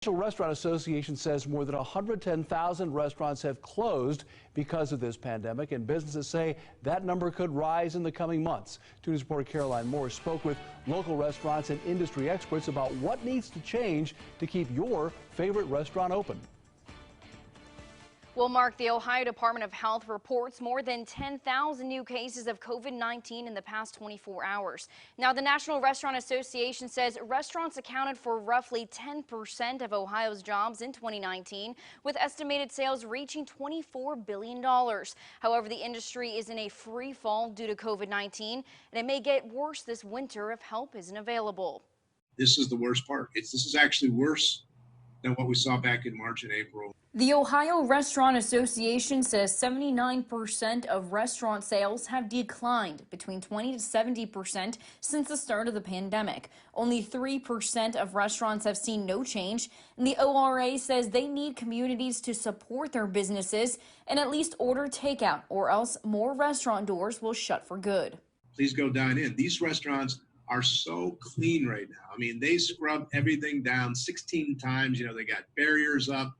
National Restaurant Association says more than 110,000 restaurants have closed because of this pandemic, and businesses say that number could rise in the coming months. 2 News reporter Caroline Moore spoke with local restaurants and industry experts about what needs to change to keep your favorite restaurant open. Well, Mark, the Ohio Department of Health reports more than 10,000 new cases of COVID-19 in the past 24 hours. Now, the National Restaurant Association says restaurants accounted for roughly 10% of Ohio's jobs in 2019, with estimated sales reaching $24 billion. However, the industry is in a free fall due to COVID-19, and it may get worse this winter if help isn't available. This is the worst part. This is actually worse than what we saw back in March and April. The Ohio Restaurant Association says 79% of restaurant sales have declined between 20 to 70% since the start of the pandemic. Only 3% of restaurants have seen no change, and the ORA says they need communities to support their businesses and at least order takeout, or else more restaurant doors will shut for good. Please go dine in. These restaurants are so clean right now. I mean, they scrub everything down 16 times. They got barriers up.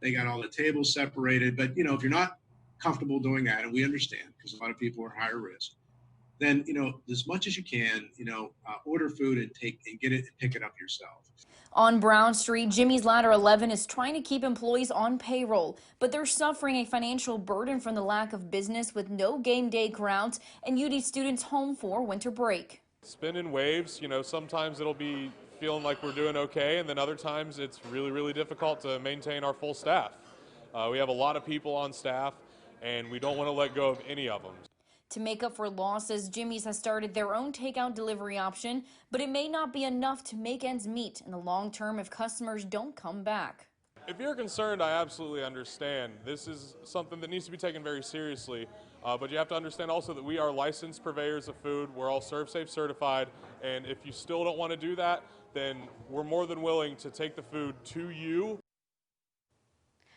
They got all the tables separated. But, if you're not comfortable doing that, and we understand because a lot of people are higher risk, then, as much as you can, order food and get it and pick it up yourself. On Brown Street, Jimmy's Ladder 11 is trying to keep employees on payroll, but they're suffering a financial burden from the lack of business with no game day crowds and UD students home for winter break. Spin in waves, sometimes it'll be feeling like we're doing okay, and then other times it's really difficult to maintain our full staff. We have a lot of people on staff, and we don't want to let go of any of them. To make up for losses, Jimmy's has started their own takeout delivery option, but it may not be enough to make ends meet in the long term if customers don't come back. If you're concerned, I absolutely understand. This is something that needs to be taken very seriously, but you have to understand also that we are licensed purveyors of food. We're all ServSafe certified, and if you still don't want to do that, then we're more than willing to take the food to you.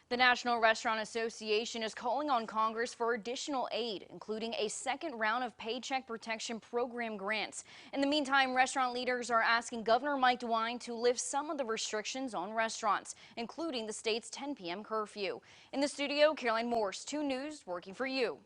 The National Restaurant Association is calling on Congress for additional aid, including a second round of Paycheck Protection Program grants. In the meantime, restaurant leaders are asking Governor Mike DeWine to lift some of the restrictions on restaurants, including the state's 10 p.m. curfew. In the studio, Caroline Morse, 2 News, working for you.